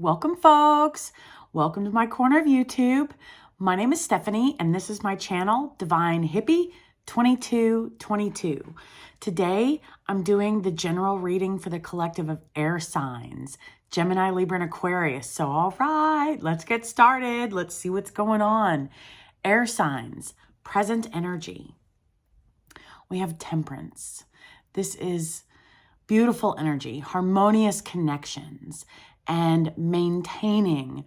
Welcome, folks. Welcome to my corner of YouTube. My name is Stephanie, and this is my channel, Divine Hippie 2222. Today, I'm doing the general reading for the collective of air signs, Gemini, Libra, and Aquarius. So, all right, let's get started. Let's see what's going on. Air signs, present energy. We have Temperance. This is beautiful energy, harmonious connections, and maintaining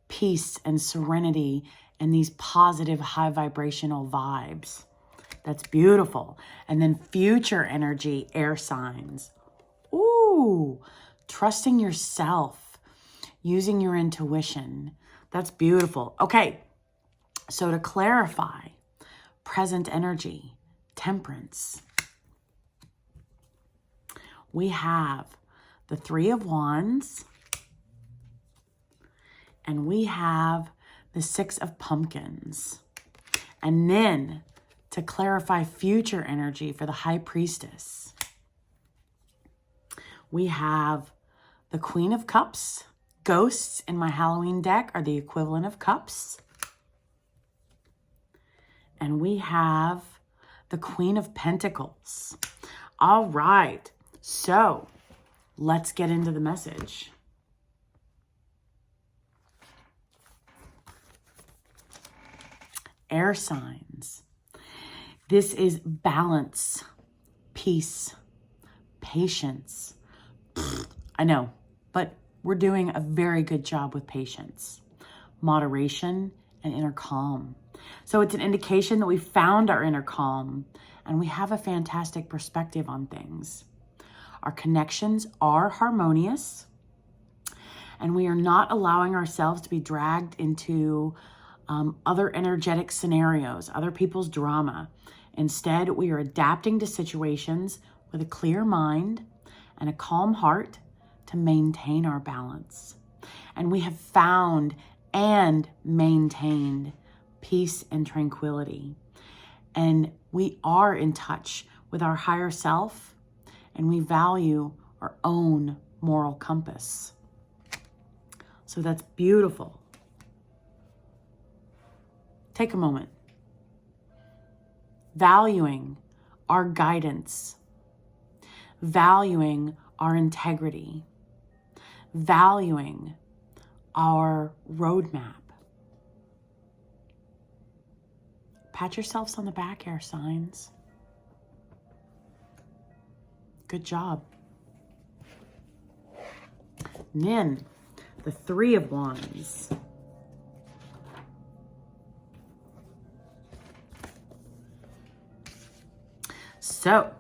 peace and serenity and these positive high vibrational vibes. That's beautiful. And then future energy, air signs. Ooh, trusting yourself, using your intuition. That's beautiful. Okay, so to clarify, present energy, Temperance. We have the Three of Wands, and we have the Six of Pumpkins. And then to clarify future energy for the High Priestess, we have the Queen of Cups. Ghosts in my Halloween deck are the equivalent of cups. And we have the Queen of Pentacles. All right, so let's get into the message. Air signs. This is balance, peace, patience. I know, but we're doing a very good job with patience, moderation, and inner calm. So it's an indication that we found our inner calm and we have a fantastic perspective on things. Our connections are harmonious and we are not allowing ourselves to be dragged into other energetic scenarios, other people's drama. Instead, we are adapting to situations with a clear mind and a calm heart to maintain our balance. And we have found and maintained peace and tranquility. And we are in touch with our higher self, and we value our own moral compass. So that's beautiful. Take a moment. Valuing our guidance, valuing our integrity, valuing our roadmap. Pat yourselves on the back, air signs. Good job. And then the Three of Wands. So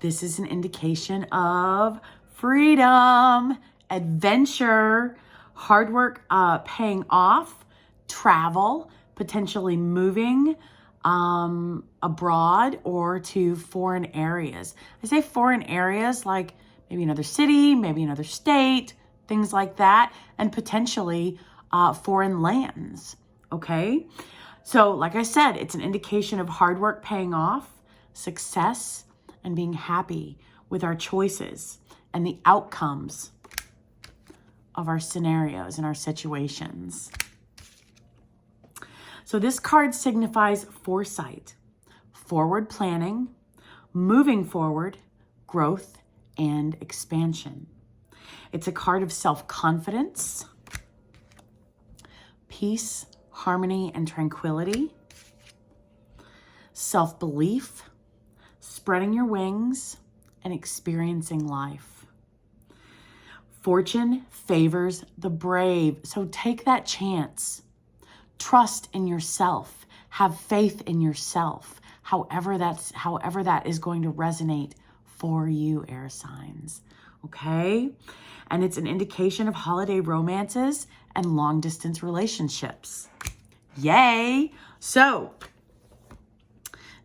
this is an indication of freedom, adventure, hard work paying off, travel, potentially moving abroad or to foreign areas. I say foreign areas like maybe another city, maybe another state, things like that, and potentially foreign lands, okay? So like I said, it's an indication of hard work paying off, success, and being happy with our choices and the outcomes of our scenarios and our situations. So this card signifies foresight, forward planning, moving forward, growth, and expansion. It's a card of self-confidence, peace, harmony, and tranquility, self-belief, spreading your wings, and experiencing life. Fortune favors the brave, so take that chance. Trust in yourself. Have faith in yourself. However that is going to resonate for you, air signs. Okay? And it's an indication of holiday romances and long distance relationships. Yay! So,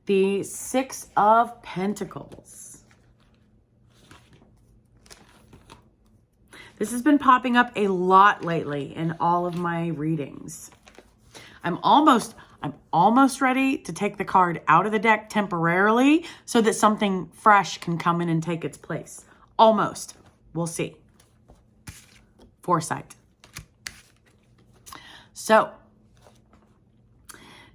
the Six of Pentacles. This has been popping up a lot lately in all of my readings. I'm almost ready to take the card out of the deck temporarily so that something fresh can come in and take its place. Almost. We'll see. Foresight. So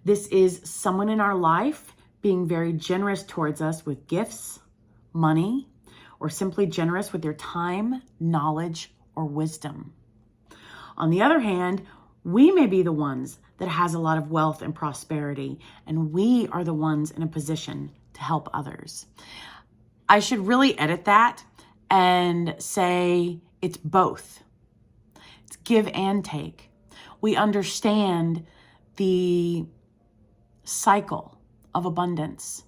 this is someone in our life being very generous towards us with gifts, money, or simply generous with their time, knowledge, or wisdom. On the other hand, we may be the ones that has a lot of wealth and prosperity, and we are the ones in a position to help others. I should really edit that and say it's both. It's give and take. We understand the cycle of abundance.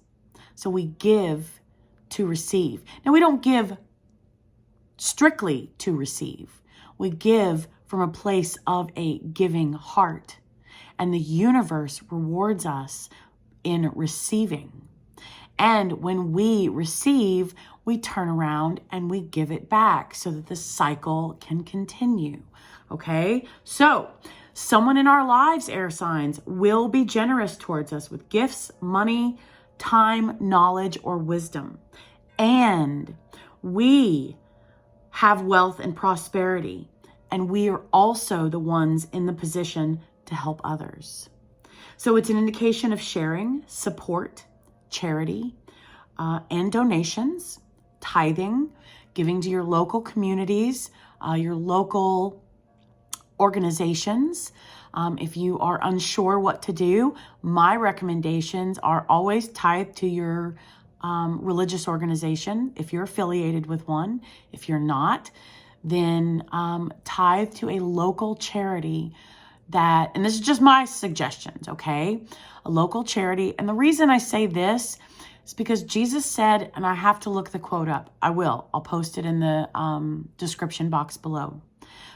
So we give to receive. Now, we don't give strictly to receive. We give from a place of a giving heart. And the universe rewards us in receiving. And when we receive, we turn around and we give it back so that the cycle can continue. Okay? So, someone in our lives, air signs, will be generous towards us with gifts, money, time, knowledge, or wisdom. And we have wealth and prosperity. And we are also the ones in the position to help others. So it's an indication of sharing, support, charity, and donations, tithing, giving to your local communities, your local organizations. If you are unsure what to do, my recommendations are always tithe to your religious organization if you're affiliated with one. If you're not, then tithe to a local charity that, and this is just my suggestions, okay? A local charity. And the reason I say this is because Jesus said, and I have to look the quote up. I'll post it in the description box below.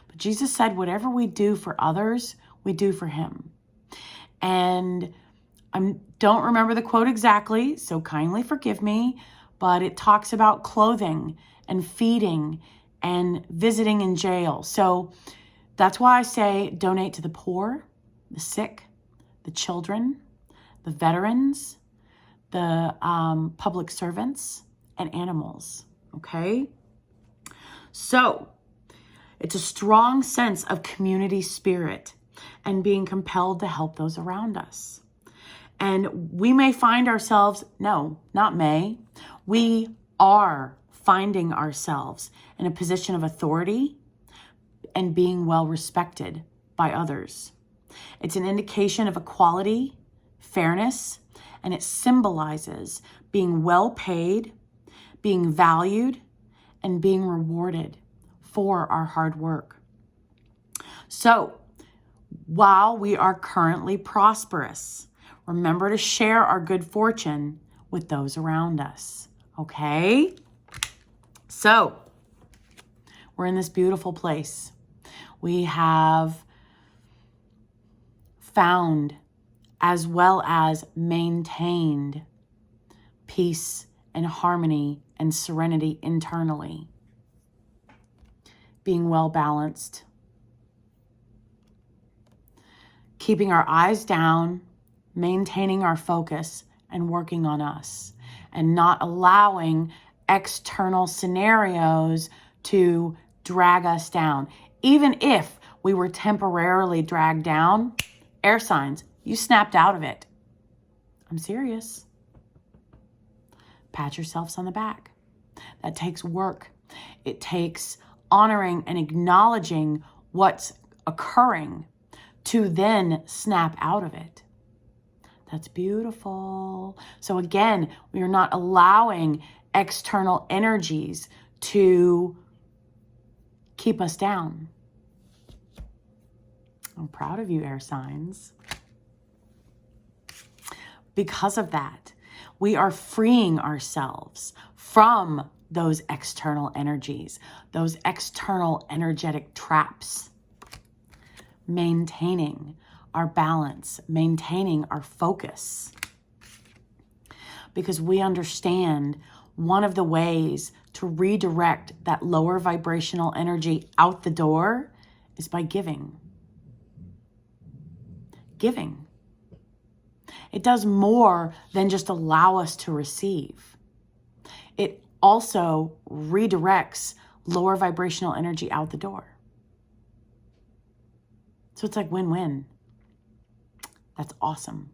But Jesus said, whatever we do for others, we do for him. And I don't remember the quote exactly, so kindly forgive me, but it talks about clothing and feeding and visiting in jail. So that's why I say donate to the poor, the sick, the children, the veterans, the public servants, and animals, okay? So it's a strong sense of community spirit and being compelled to help those around us. And we may find ourselves, no, not may, we are finding ourselves in a position of authority and being well respected by others. It's an indication of equality, fairness, and it symbolizes being well paid, being valued, and being rewarded for our hard work. So, while we are currently prosperous, remember to share our good fortune with those around us, okay? So, we're in this beautiful place. We have found as well as maintained peace and harmony and serenity internally. Being well balanced. Keeping our eyes down, maintaining our focus, and working on us. And not allowing external scenarios to drag us down. Even if we were temporarily dragged down, air signs, you snapped out of it. I'm serious. Pat yourselves on the back. That takes work. It takes honoring and acknowledging what's occurring to then snap out of it. That's beautiful. So again, we are not allowing external energies to keep us down. I'm proud of you, air signs. Because of that, we are freeing ourselves from those external energies, those external energetic traps, maintaining our balance, maintaining our focus. Because we understand one of the ways to redirect that lower vibrational energy out the door is by giving. Giving. It does more than just allow us to receive. It also redirects lower vibrational energy out the door. So it's like win-win. That's awesome.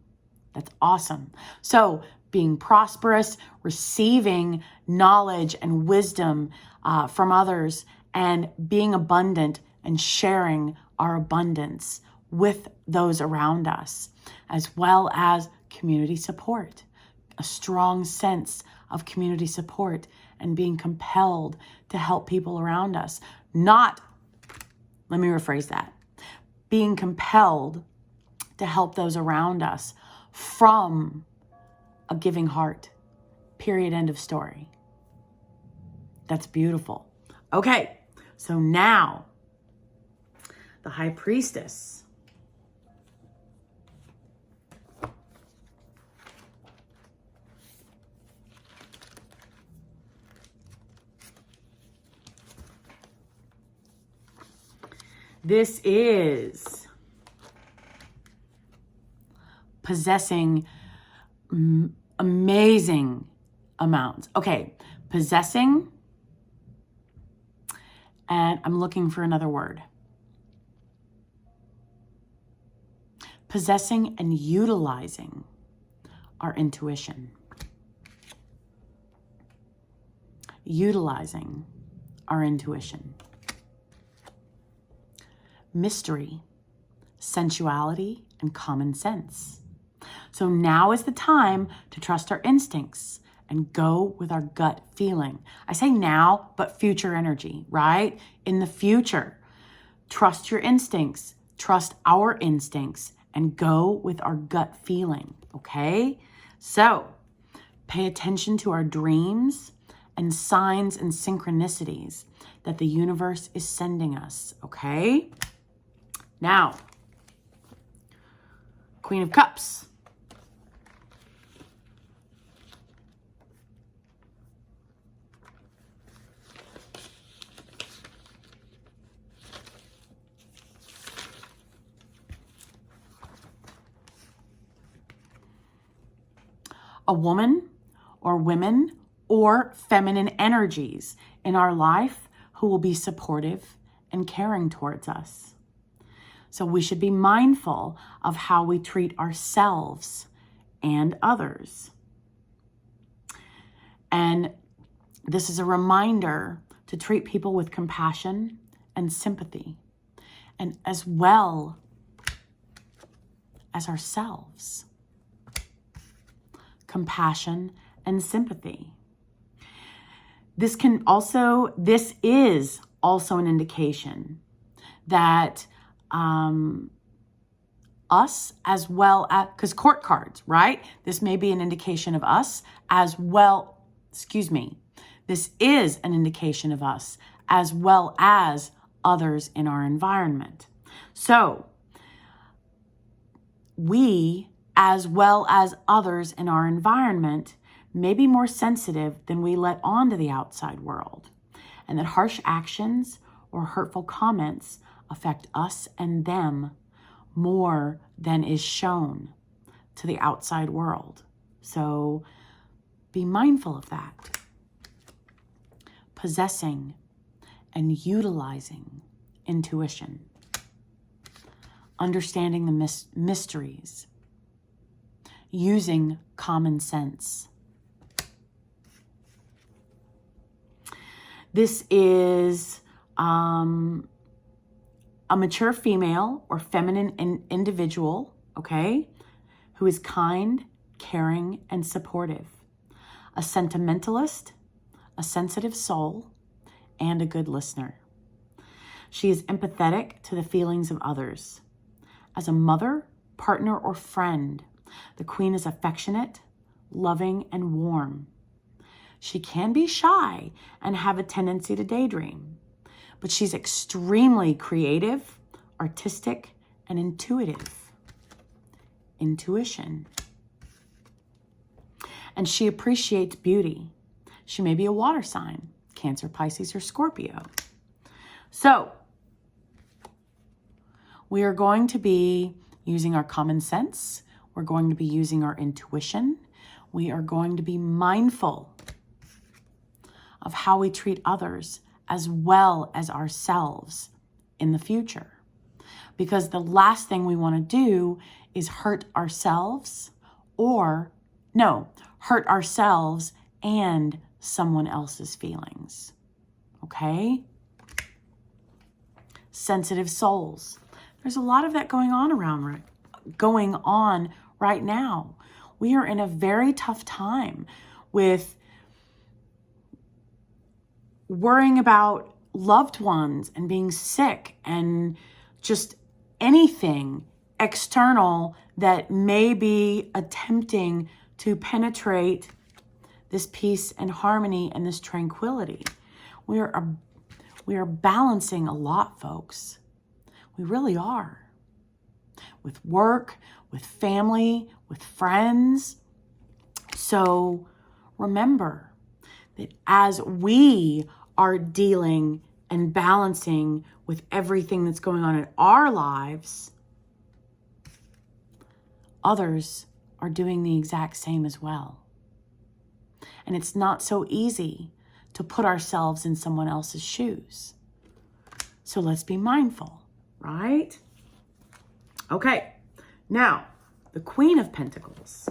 That's awesome. So being prosperous, receiving knowledge and wisdom from others, and being abundant and sharing our abundance with those around us, as well as community support, a strong sense of community support and being compelled to help people around us. Let me rephrase that, being compelled to help those around us from a giving heart. Period. End of story. That's beautiful. Okay, so now the High Priestess. This is possessing amazing amounts. Okay, possessing, and I'm looking for another word. Possessing and utilizing our intuition. Utilizing our intuition. Mystery, sensuality, and common sense. So now is the time to trust our instincts and go with our gut feeling. I say now, but future energy, right? In the future, trust your instincts, trust our instincts, and go with our gut feeling, okay? So pay attention to our dreams and signs and synchronicities that the universe is sending us, okay? Now, Queen of Cups. A woman or women or feminine energies in our life who will be supportive and caring towards us. So we should be mindful of how we treat ourselves and others. And this is a reminder to treat people with compassion and sympathy, and as well as ourselves. Compassion and sympathy. This is also an indication that us, as well as, because court cards, right? This may be an indication of us as well, this is an indication of us as well as others in our environment. So we, as well as others in our environment, may be more sensitive than we let on to the outside world, and that harsh actions or hurtful comments affect us and them more than is shown to the outside world. So be mindful of that. Possessing and utilizing intuition. Understanding the mysteries. Using common sense. This is a mature female or feminine individual, okay, who is kind, caring, and supportive. A sentimentalist, a sensitive soul, and a good listener. She is empathetic to the feelings of others. As a mother, partner, or friend, the Queen is affectionate, loving, and warm. She can be shy and have a tendency to daydream, but she's extremely creative, artistic, and intuitive. Intuition. And she appreciates beauty. She may be a water sign, Cancer, Pisces, or Scorpio. So we are going to be using our common sense. We're going to be using our intuition. We are going to be mindful of how we treat others as well as ourselves in the future. Because the last thing we want to do is hurt ourselves hurt ourselves and someone else's feelings. Okay? Sensitive souls. There's a lot of that going on right now. We are in a very tough time with worrying about loved ones and being sick and just anything external that may be attempting to penetrate this peace and harmony and this tranquility. We are balancing a lot, folks. We really are. With work, with family, with friends. So remember that as we are dealing and balancing with everything that's going on in our lives, others are doing the exact same as well. And it's not so easy to put ourselves in someone else's shoes. So let's be mindful, right? Okay, now the Queen of Pentacles.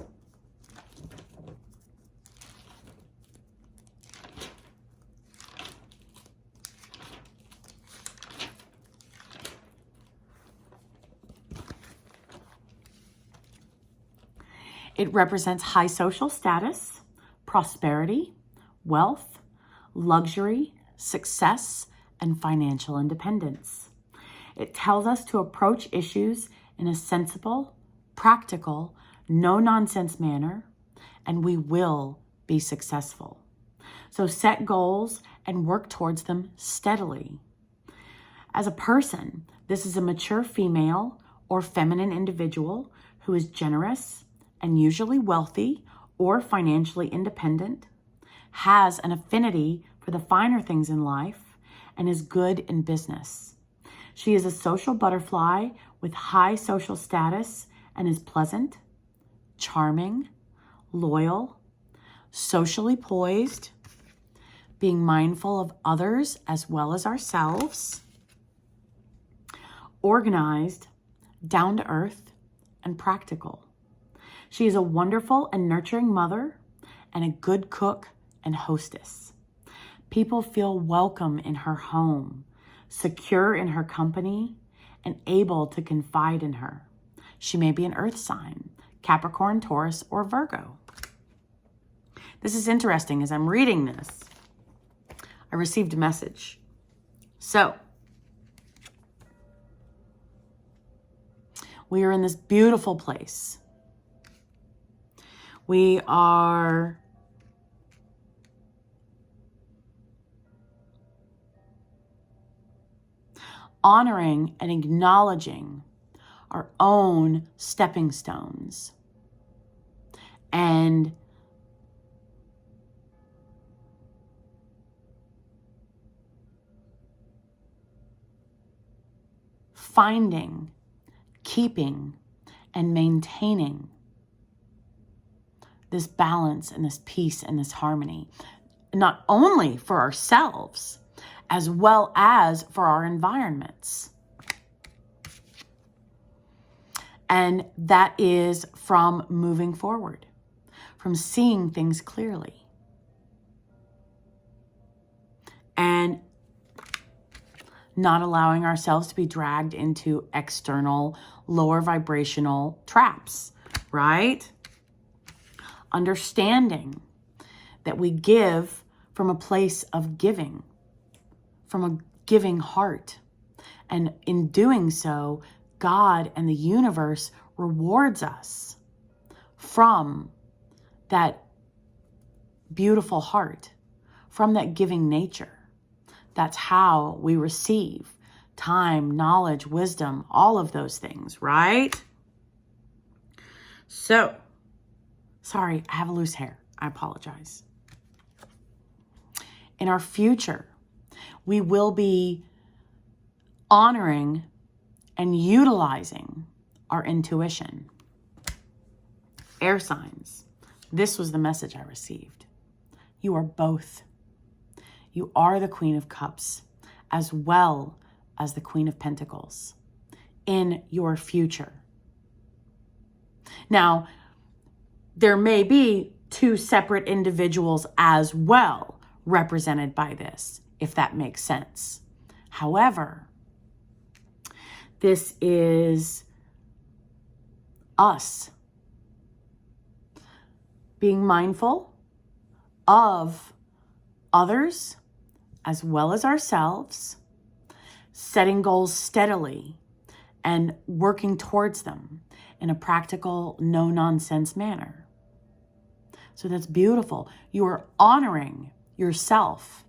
It represents high social status, prosperity, wealth, luxury, success, and financial independence. It tells us to approach issues in a sensible, practical, no-nonsense manner, and we will be successful. So set goals and work towards them steadily. As a person, this is a mature female or feminine individual who is generous and usually wealthy or financially independent, has an affinity for the finer things in life, and is good in business. She is a social butterfly with high social status and is pleasant, charming, loyal, socially poised, being mindful of others as well as ourselves, organized, down to earth, and practical. She is a wonderful and nurturing mother and a good cook and hostess. People feel welcome in her home, secure in her company, and able to confide in her. She may be an earth sign, Capricorn, Taurus, or Virgo. This is interesting. As I'm reading this, I received a message. So, we are in this beautiful place. We are honoring and acknowledging our own stepping stones and finding, keeping, and maintaining this balance and this peace and this harmony, not only for ourselves, as well as for our environments. And that is from moving forward, from seeing things clearly. And not allowing ourselves to be dragged into external, lower vibrational traps, right? Understanding that we give from a place of giving, from a giving heart. And in doing so, God and the universe rewards us from that beautiful heart, from that giving nature. That's how we receive time, knowledge, wisdom, all of those things, right? So, sorry, I have a loose hair. I apologize. In our future, we will be honoring and utilizing our intuition. Air signs. This was the message I received. You are both. You are the Queen of Cups as well as the Queen of Pentacles. in your future. Now, there may be two separate individuals as well represented by this, if that makes sense. However, this is us being mindful of others as well as ourselves, setting goals steadily and working towards them in a practical, no-nonsense manner. So that's beautiful. You are honoring yourself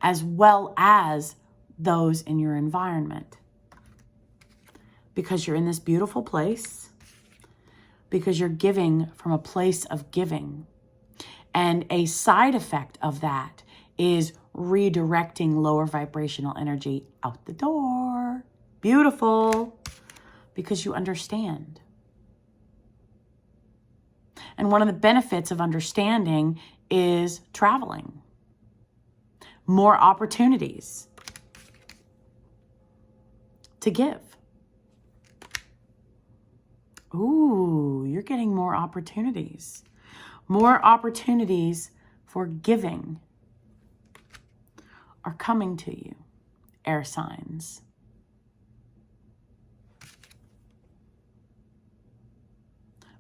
as well as those in your environment, because you're in this beautiful place, because you're giving from a place of giving. And a side effect of that is redirecting lower vibrational energy out the door. Beautiful, because you understand. And one of the benefits of understanding is traveling. More opportunities to give. Ooh, you're getting more opportunities. More opportunities for giving are coming to you, air signs.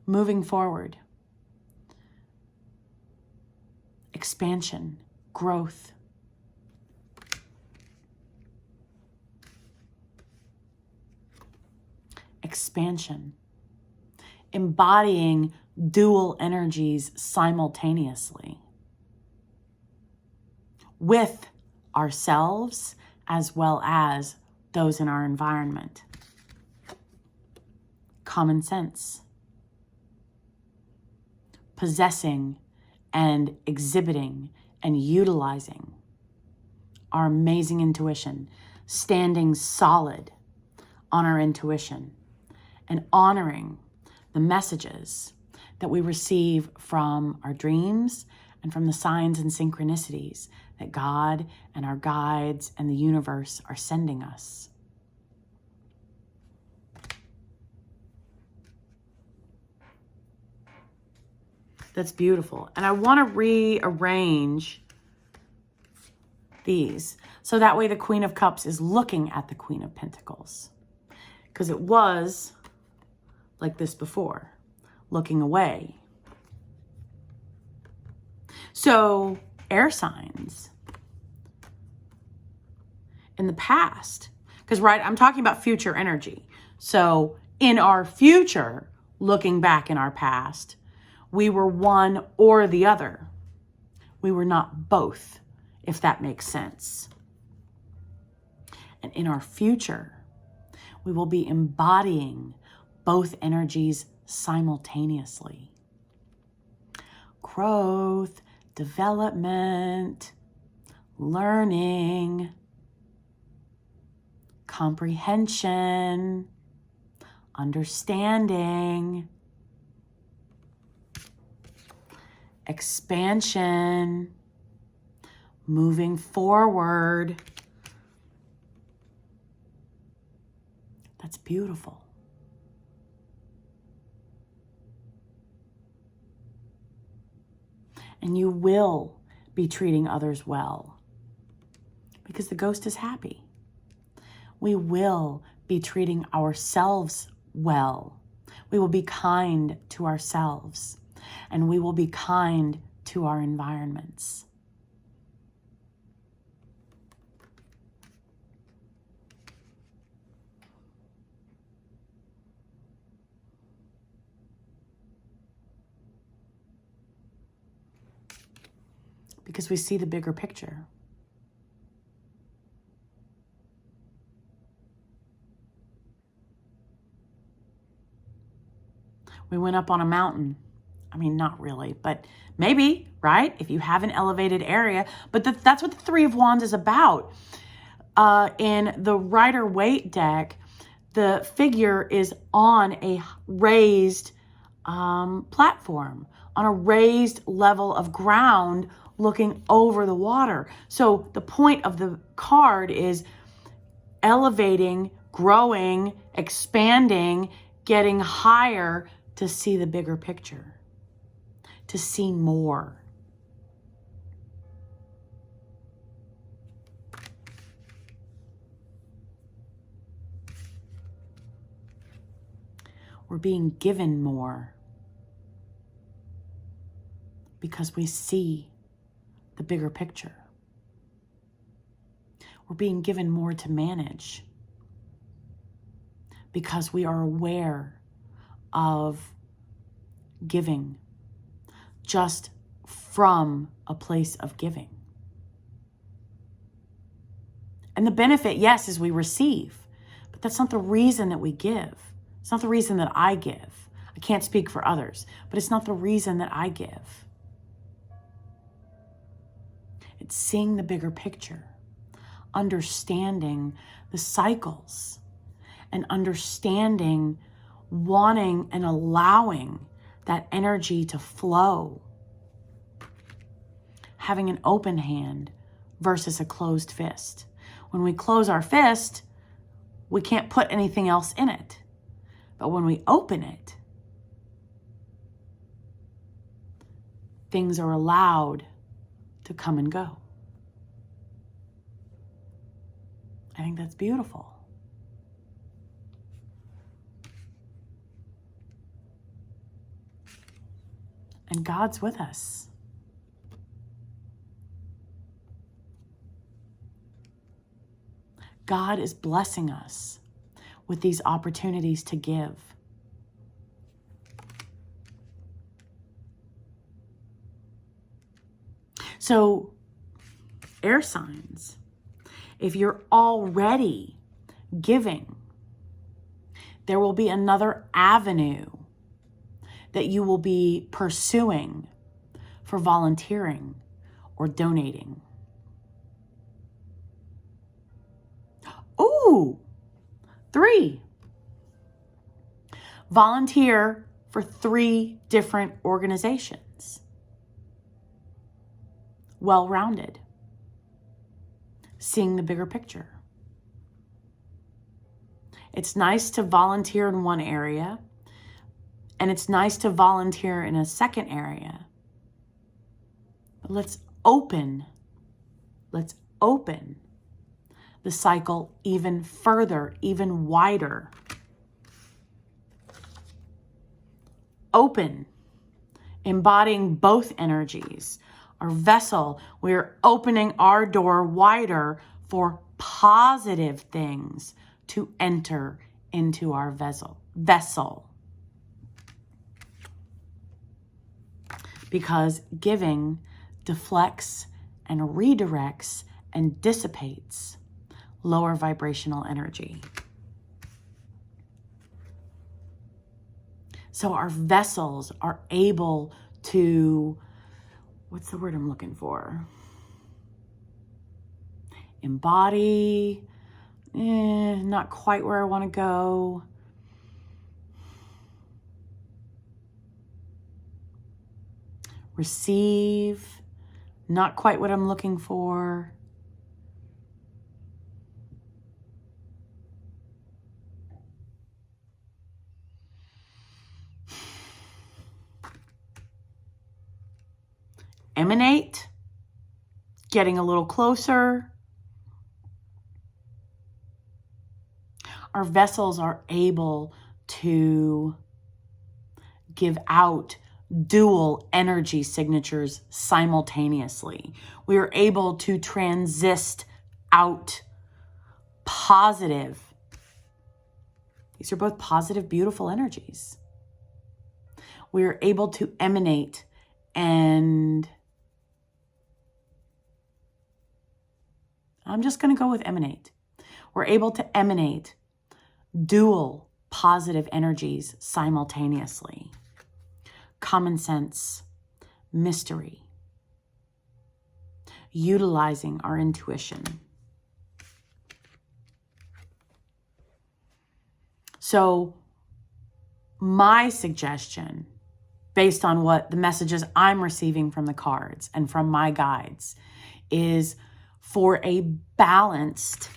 Moving forward. Expansion, growth. Expansion. Embodying dual energies simultaneously with ourselves as well as those in our environment. Common sense. Possessing and exhibiting and utilizing our amazing intuition, standing solid on our intuition and honoring the messages that we receive from our dreams and from the signs and synchronicities that God and our guides and the universe are sending us. That's beautiful. And I want to rearrange these so that way the Queen of Cups is looking at the Queen of Pentacles, because it was like this before, looking away. So air signs in the past, because right, I'm talking about future energy. So in our future, looking back in our past, we were one or the other. We were not both, if that makes sense. And in our future, we will be embodying both energies simultaneously. Growth, development, learning, comprehension, understanding, expansion, moving forward. That's beautiful. And you will be treating others well because the ghost is happy. We will be treating ourselves well. We will be kind to ourselves, and we will be kind to our environments. Because we see the bigger picture. We went up on a mountain. I mean, not really, but maybe, right? If you have an elevated area. But that's what the Three of Wands is about. In the Rider-Waite deck, the figure is on a raised platform, on a raised level of ground looking over the water. So the point of the card is elevating growing, expanding, getting higher to see the bigger picture, to see more. We're being given more because we see the bigger picture. We're being given more to manage because we are aware of giving just from a place of giving. And the benefit, yes, is we receive, but that's not the reason that we give. It's not the reason that I give. I can't speak for others, but it's not the reason that I give. It's seeing the bigger picture, understanding the cycles, and understanding, wanting and allowing that energy to flow. Having an open hand versus a closed fist. When we close our fist, we can't put anything else in it. But when we open it, things are allowed to come and go. I think that's beautiful. And God's with us. God is blessing us with these opportunities to give. So, air signs, if you're already giving, there will be another avenue that you will be pursuing for volunteering or donating. Ooh, 3. Volunteer for 3 different organizations. Well-rounded. Seeing the bigger picture. It's nice to volunteer in one area, and it's nice to volunteer in a second area. But let's open the cycle even further, even wider. Open, embodying both energies. Our vessel, we're opening our door wider for positive things to enter into our vessel. Because giving deflects and redirects and dissipates lower vibrational energy. So our vessels are able to, what's the word I'm looking for? Embody, not quite where I want to go. Receive, not quite what I'm looking for. Emanate, getting a little closer. Our vessels are able to give out dual energy signatures simultaneously. We are able to transist out positive. These are both positive, beautiful energies. We are able to emanate and I'm just going to go with emanate. We're able to emanate dual positive energies simultaneously. Common sense, mystery, utilizing our intuition. So my suggestion, based on what the messages I'm receiving from the cards and from my guides, is for a balanced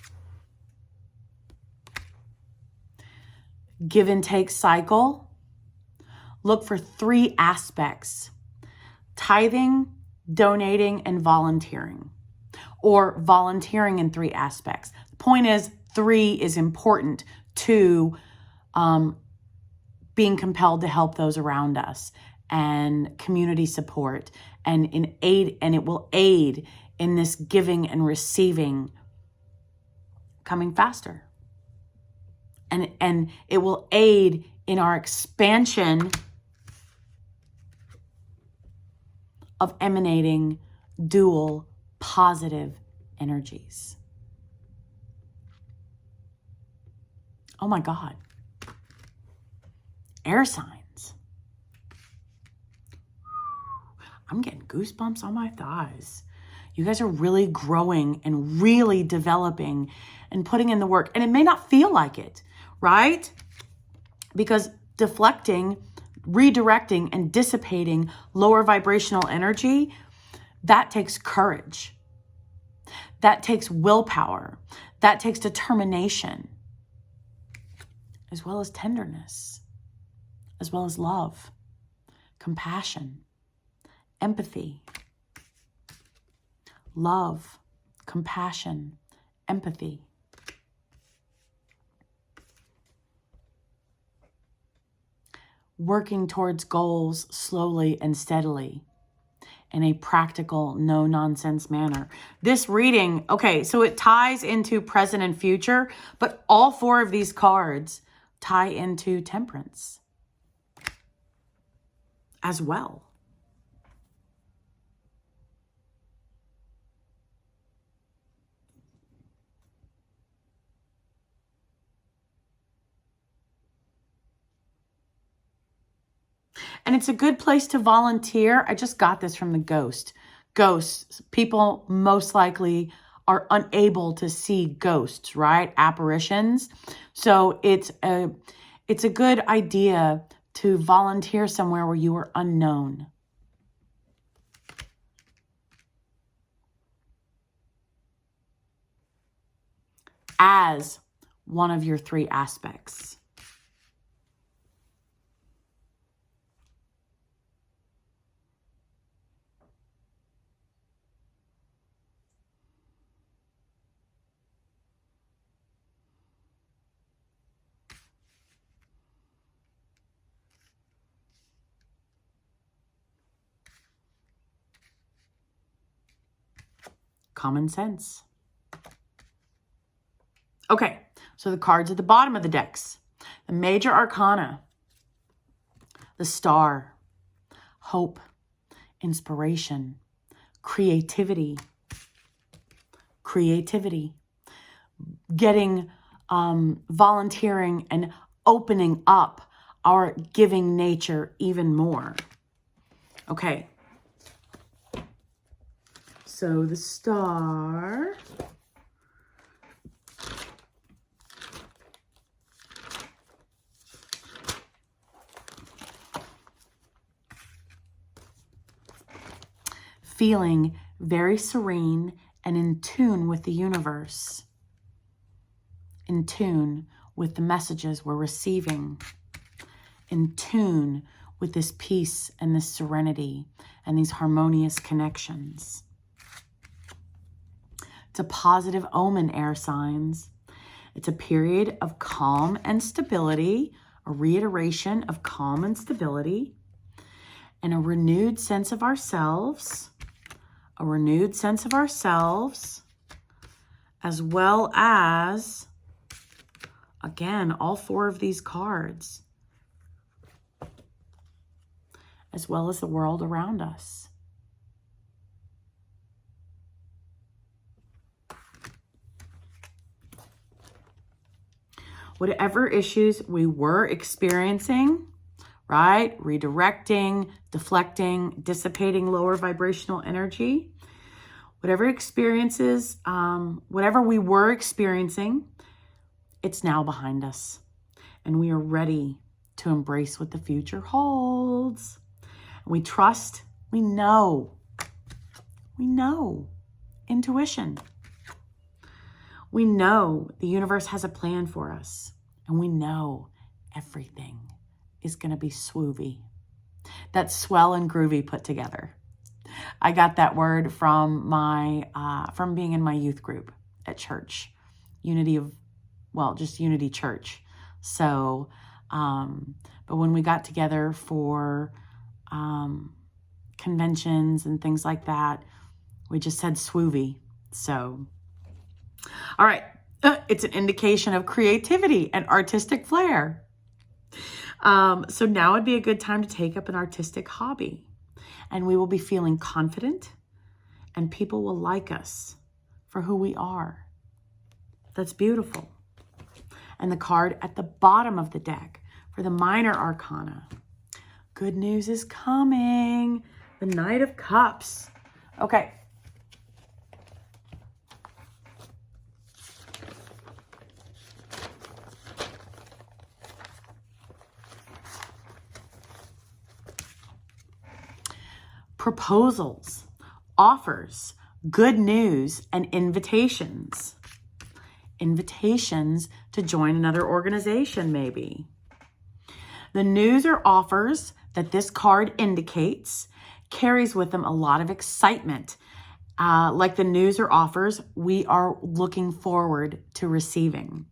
give and take cycle, look for 3 aspects: tithing, donating, and volunteering, or volunteering in 3 aspects. The point is, 3 is important to being compelled to help those around us, and community support, and it will aid in this giving and receiving coming faster. And it will aid in our expansion of emanating dual positive energies. Oh my God. Air signs. I'm getting goosebumps on my thighs. You guys are really growing and really developing and putting in the work. And it may not feel like it, right? Because deflecting, redirecting, and dissipating lower vibrational energy, that takes courage. That takes willpower. That takes determination, as well as tenderness, as well as love, compassion, empathy. Love, compassion, empathy. Working towards goals slowly and steadily in a practical, no-nonsense manner. This reading, okay, so it ties into present and future, but all 4 of these cards tie into temperance as well. And it's a good place to volunteer. I just got this from the ghost. Ghosts, people most likely are unable to see ghosts, right? Apparitions. So it's a good idea to volunteer somewhere where you are unknown. As one of your 3 aspects. Common sense. Okay, so the cards at the bottom of the decks. The major arcana. The star. Hope. Inspiration. Creativity. Creativity. Getting, volunteering and opening up our giving nature even more. Okay. So the star. Feeling very serene and in tune with the universe. In tune with the messages we're receiving. In tune with this peace and this serenity and these harmonious connections. It's a positive omen, air signs. It's a period of calm and stability, a reiteration of calm and stability, and a renewed sense of ourselves, as well as, again, all 4 of these cards, as well as the world around us. Whatever issues we were experiencing, right? Redirecting, deflecting, dissipating lower vibrational energy. Whatever experiences, whatever we were experiencing, it's now behind us. And we are ready to embrace what the future holds. We trust, we know, intuition. We know the universe has a plan for us, and we know everything is going to be swoovy. That's swell and groovy put together. I got that word from from being in my youth group at church, just Unity Church. So, but when we got together for conventions and things like that, we just said swoovy. So, all right. It's an indication of creativity and artistic flair. So now would be a good time to take up an artistic hobby, and we will be feeling confident, and people will like us for who we are. That's beautiful. And the card at the bottom of the deck for the minor arcana. Good news is coming. The Knight of Cups. Okay. Proposals, offers, good news, and invitations. Invitations to join another organization, maybe. The news or offers that this card indicates carries with them a lot of excitement. Like the news or offers we are looking forward to receiving.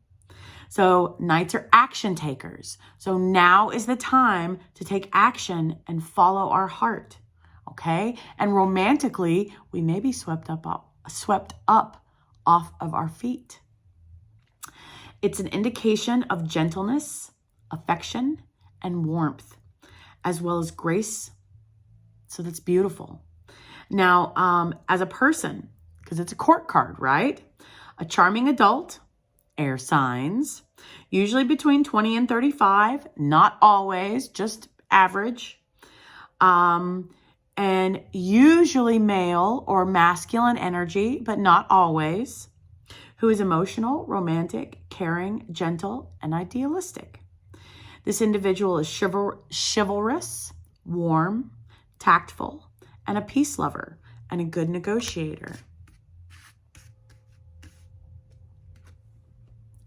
So knights are action takers. So now is the time to take action and follow our heart. Okay? And romantically, we may be swept up off of our feet. It's an indication of gentleness, affection, and warmth, as well as grace. So that's beautiful. Now, as a person, because it's a court card, right? A charming adult, air signs, usually between 20 and 35, not always, just average. And usually male or masculine energy, but not always, who is emotional, romantic, caring, gentle, and idealistic. This individual is chivalrous, warm, tactful, and a peace lover, and a good negotiator.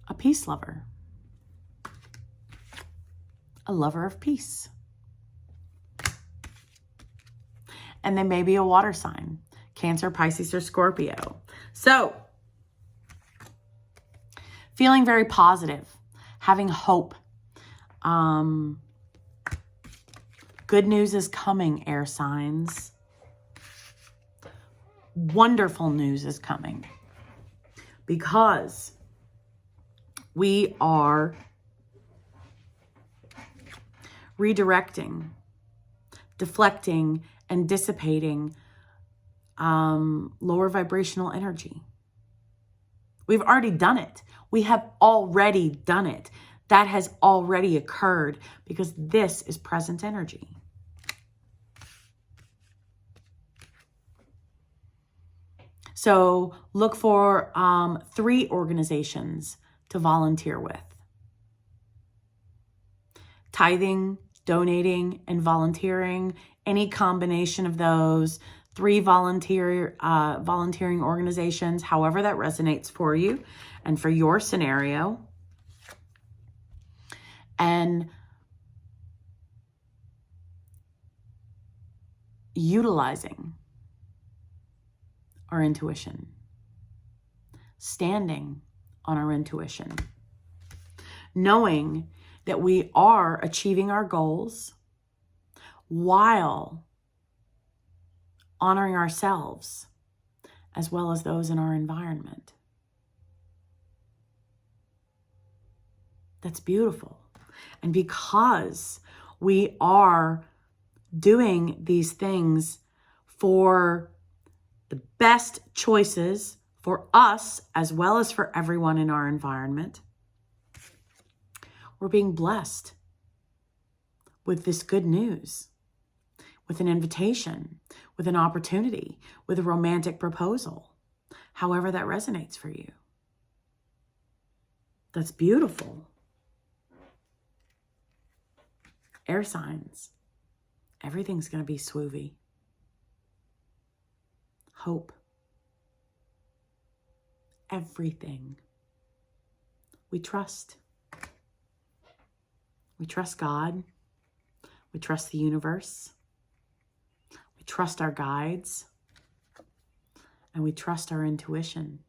A peace lover. A lover of peace. And they may be a water sign, Cancer, Pisces, or Scorpio. So, feeling very positive, having hope. Good news is coming, air signs. Wonderful news is coming, because we are redirecting, deflecting, and dissipating lower vibrational energy. We've already done it. We have already done it. That has already occurred, because this is present energy. So look for 3 organizations to volunteer with. Tithing, donating, and volunteering, any combination of those 3 volunteering organizations, however that resonates for you and for your scenario. And utilizing our intuition, standing on our intuition, knowing that we are achieving our goals while honoring ourselves as well as those in our environment. That's beautiful. And because we are doing these things for the best choices for us as well as for everyone in our environment, we're being blessed with this good news, with an invitation, with an opportunity, with a romantic proposal, however that resonates for you. That's beautiful. Air signs. Everything's going to be swoovy. Hope. Everything. We trust. We trust God. We trust the universe. We trust our guides. And we trust our intuition.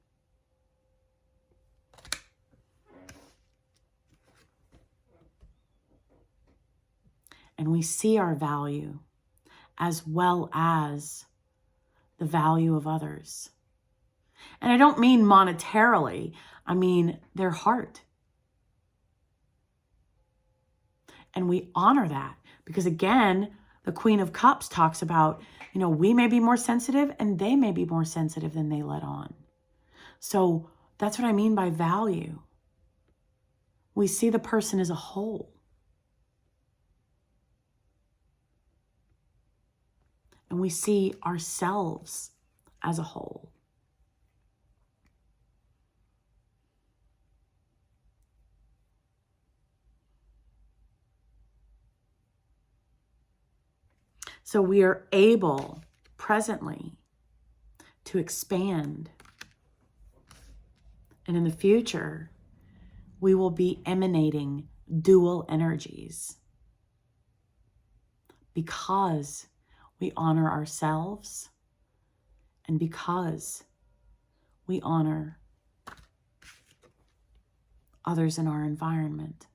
And we see our value as well as the value of others. And I don't mean monetarily. I mean their heart. And we honor that because, again, the Queen of Cups talks about, we may be more sensitive and they may be more sensitive than they let on. So that's what I mean by value. We see the person as a whole. And we see ourselves as a whole. So we are able presently to expand. And in the future, we will be emanating dual energies because we honor ourselves and because we honor others in our environment.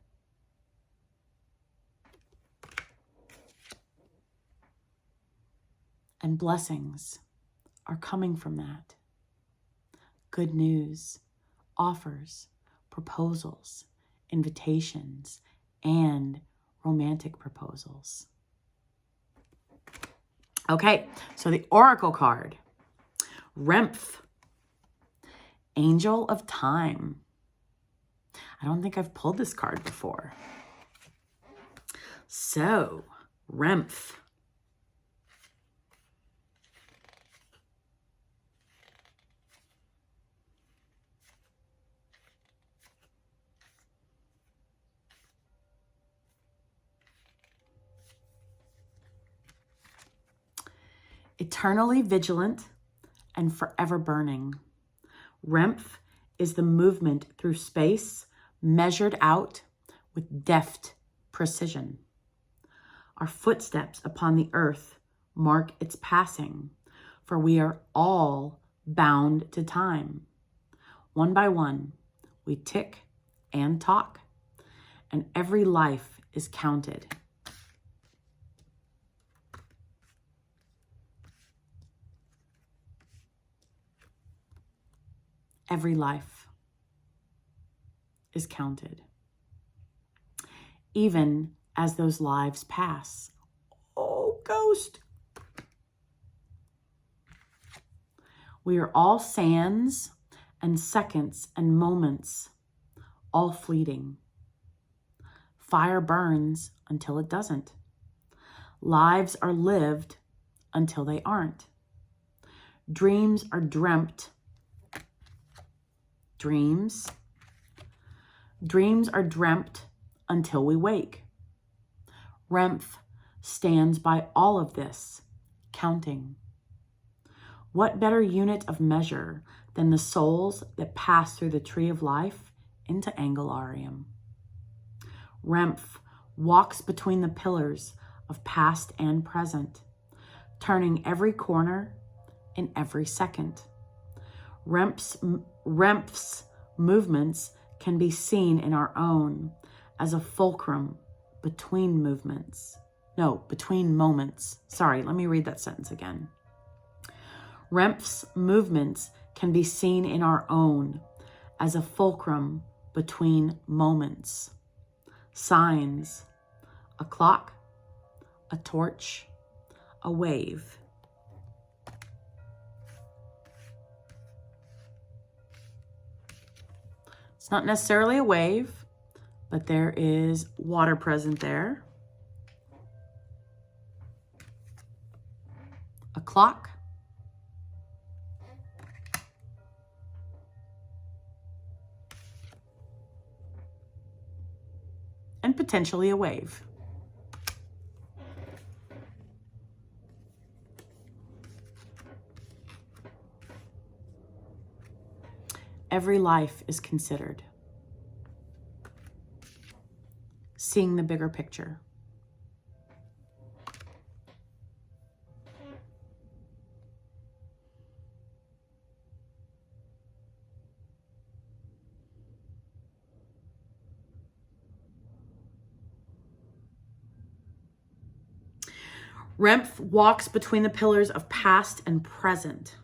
And blessings are coming from that. Good news, offers, proposals, invitations, and romantic proposals. Okay, so the Oracle card, Remph, Angel of Time. I don't think I've pulled this card before. So, Remph. Eternally vigilant and forever burning. Remph is the movement through space measured out with deft precision. Our footsteps upon the earth mark its passing, for we are all bound to time. One by one, we tick and talk, and every life is counted. Every life is counted. Even as those lives pass. Oh, ghost. We are all sands and seconds and moments, all fleeting. Fire burns until it doesn't. Lives are lived until they aren't. Dreams are dreamt. Dreams are dreamt until we wake. Remph stands by all of this, counting. What better unit of measure than the souls that pass through the tree of life into Angelarium? Remph walks between the pillars of past and present, turning every corner in every second. Remph's movements can be seen in our own as a fulcrum between moments. Sorry, let me read that sentence again. Remph's movements can be seen in our own as a fulcrum between moments. Signs, a clock, a torch, a wave. It's not necessarily a wave, but there is water present there. A clock. And potentially a wave. Every life is considered. seeing the bigger picture. Remph walks between the pillars of past and present.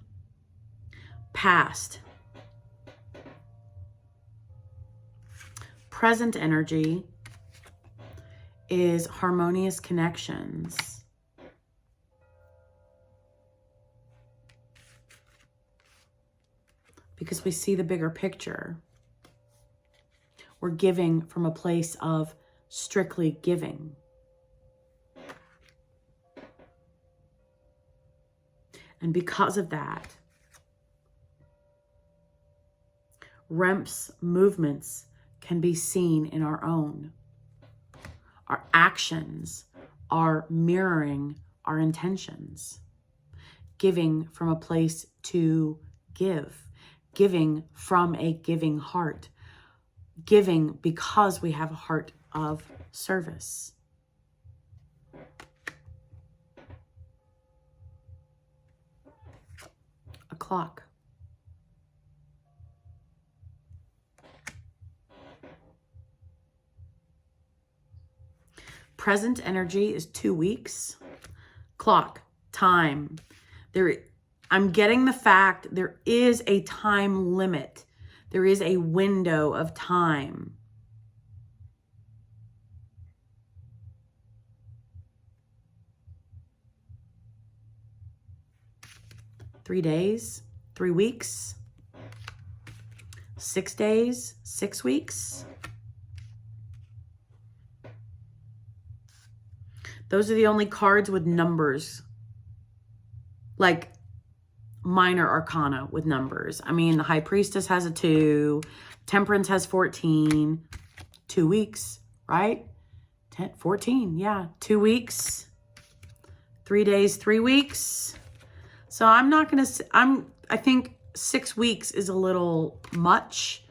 Past. Present energy is harmonious connections. Because we see the bigger picture. We're giving from a place of strictly giving. And because of that, Remph's movements can be seen in our own. Our actions are mirroring our intentions. Giving from a place to give. Giving from a giving heart. Giving because we have a heart of service. A clock. Present energy is 2 weeks. Clock, time. I'm getting the fact there is a time limit. There is a window of time. Three days, 3 weeks, 6 days, 6 weeks. Those are the only cards with numbers. Like minor arcana with numbers. I mean, the High Priestess has a 2. Temperance has 14. 2 weeks, right? 10, 14, yeah. 2 weeks. 3 days, 3 weeks. So I'm not going to, I think 6 weeks is a little much.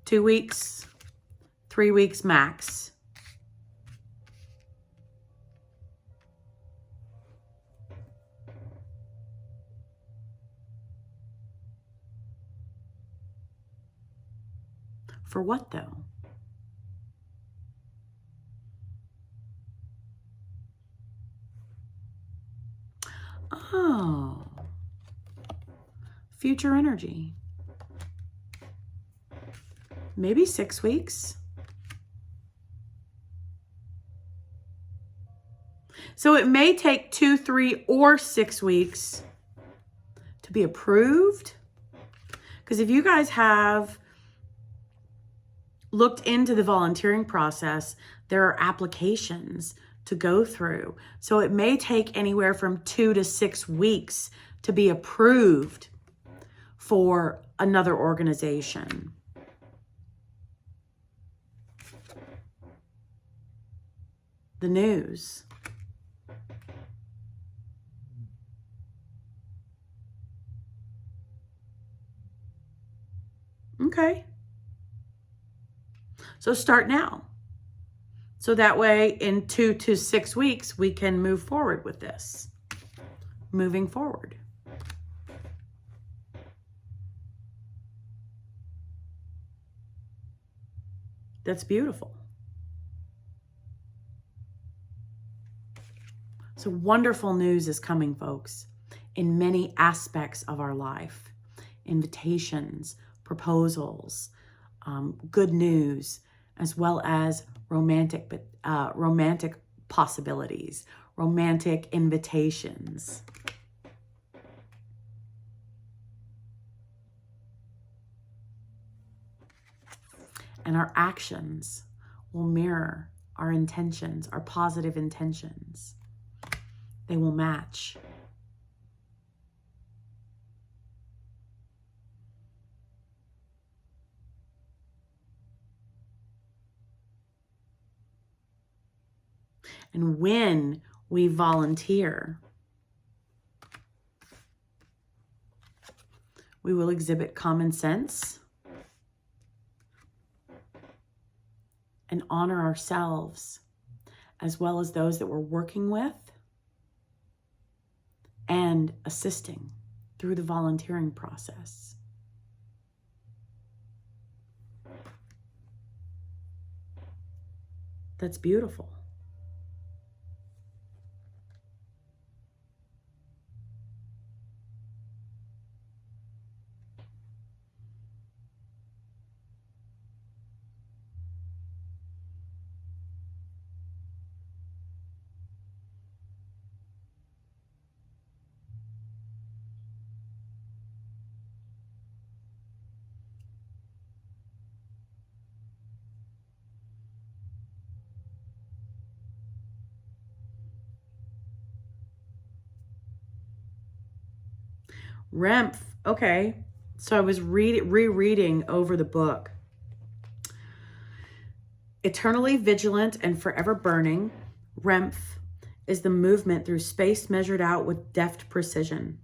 2 weeks, 3 weeks max. For what though? Oh, future energy. Maybe 6 weeks. So it may take 2, 3, or 6 weeks to be approved. Because if you guys have looked into the volunteering process, there are applications to go through. So it may take anywhere from 2 to 6 weeks to be approved for another organization. The news. Okay. So start now. So that way in 2 to 6 weeks, we can move forward with this. Moving forward. That's beautiful. So wonderful news is coming, folks, in many aspects of our life. Invitations, proposals, good news, as well as romantic possibilities, romantic invitations. And our actions will mirror our intentions, our positive intentions. They will match. And when we volunteer, we will exhibit common sense and and honor ourselves, as well as those that we're working with and assisting through the volunteering process. That's beautiful. Remph. Okay. So I was rereading over the book. Eternally vigilant and forever burning, Remph is the movement through space measured out with deft precision.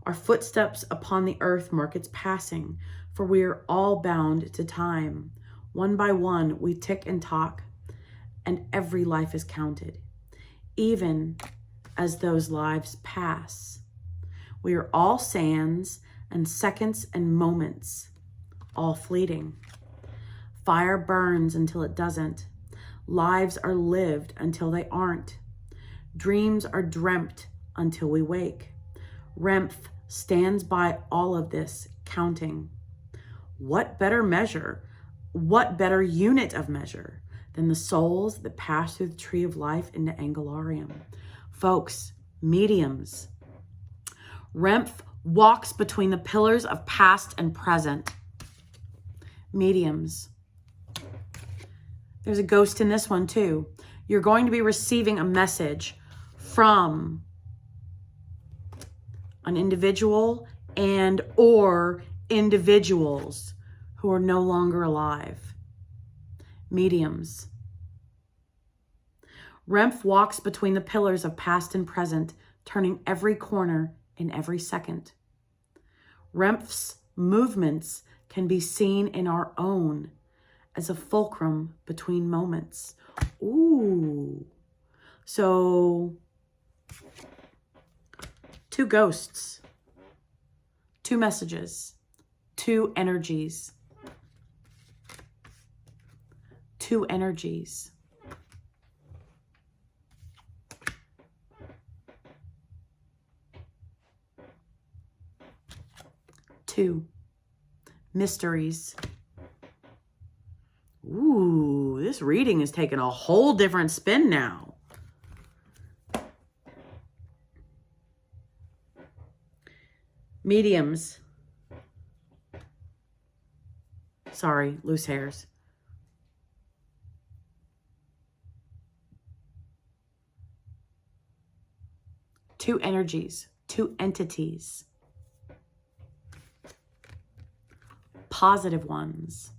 Our footsteps upon the earth mark its passing, for we are all bound to time. One by one, we tick and talk, and every life is counted. Even as those lives pass, we are all sands and seconds and moments, all fleeting. Fire burns until it doesn't. Lives are lived until they aren't. Dreams are dreamt until we wake. Remph stands by all of this, counting. What better measure, what better unit of measure than the souls that pass through the tree of life into Angelarium? Folks, mediums. Remph walks between the pillars of past and present. Mediums. There's a ghost in this one too. You're going to be receiving a message from an individual and or individuals who are no longer alive. Mediums. Remph walks between the pillars of past and present, turning every corner in every second. Remph's movements can be seen in our own as a fulcrum between moments. Ooh. So, two ghosts, two messages, two energies, two energies. Two mysteries. Ooh, this reading is taking a whole different spin now. Mediums. Sorry, loose hairs. Two energies, two entities. Positive ones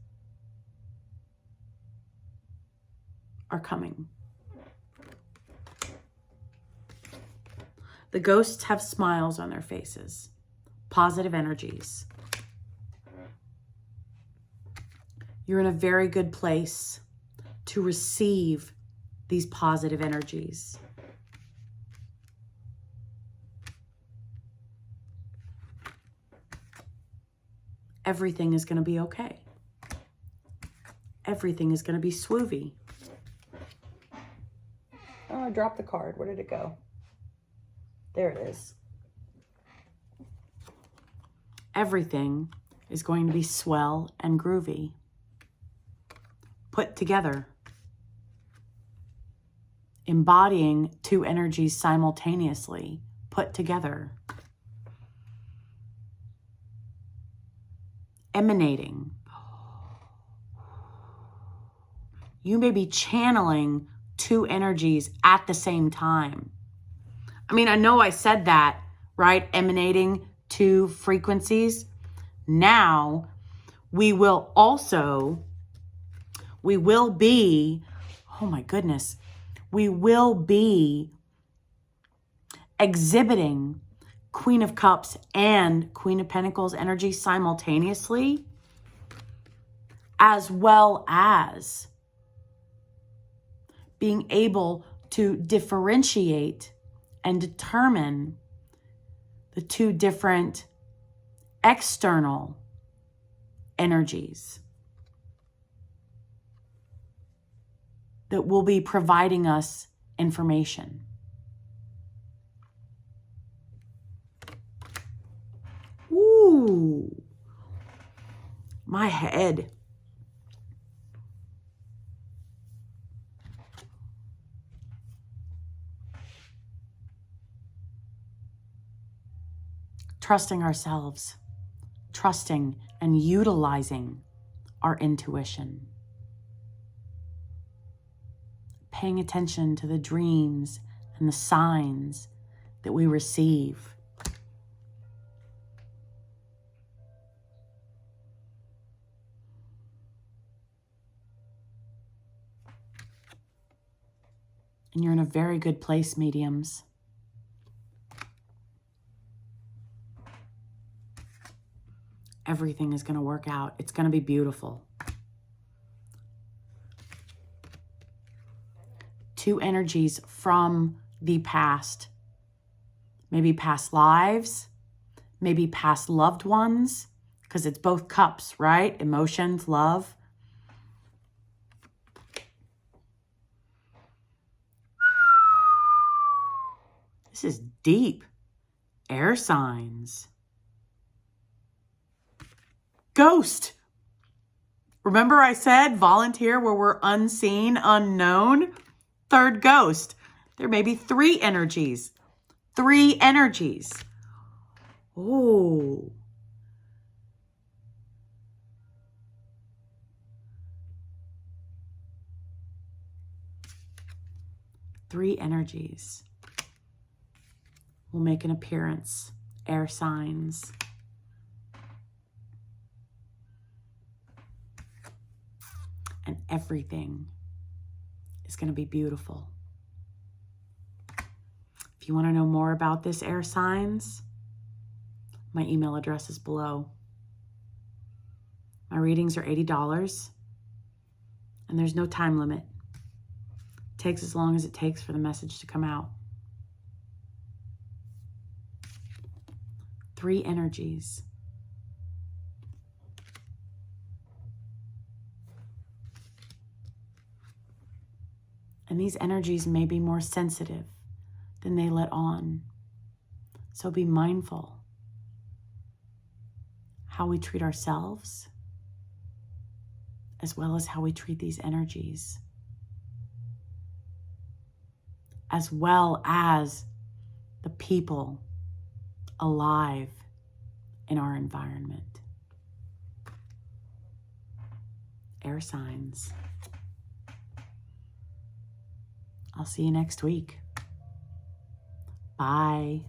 are coming. The ghosts have smiles on their faces. Positive energies. You're in a very good place to receive these positive energies. Everything is going to be okay. Everything is going to be swoovy. Oh, I dropped the card. Where did it go? There it is. Everything is going to be swell and groovy. Put together. Embodying two energies simultaneously. Put together. Emanating. You may be channeling two energies at the same time. I mean, I know I said that, right? Emanating two frequencies. Now, we will be, oh my goodness, we will be exhibiting Queen of Cups and Queen of Pentacles energy simultaneously, as well as being able to differentiate and determine the two different external energies that will be providing us information. Ooh, my head. Trusting ourselves, trusting and utilizing our intuition. Paying attention to the dreams and the signs that we receive. And you're in a very good place, mediums. Everything is going to work out. It's going to be beautiful. Two energies from the past. Maybe past lives, maybe past loved ones, because it's both cups, right? Emotions, love. This is deep. Air signs. Ghost. Remember I said volunteer where we're unseen, unknown? Third ghost. There may be three energies. Three energies. Oh. Three energies will make an appearance. Air signs. And everything is going to be beautiful. If you want to know more about this, air signs, my email address is below. My readings are $80, and there's no time limit. It takes as long as it takes for the message to come out. Three energies. And these energies may be more sensitive than they let on. So be mindful how we treat ourselves, as well as how we treat these energies, as well as the people alive in our environment. Air signs. I'll see you next week. Bye.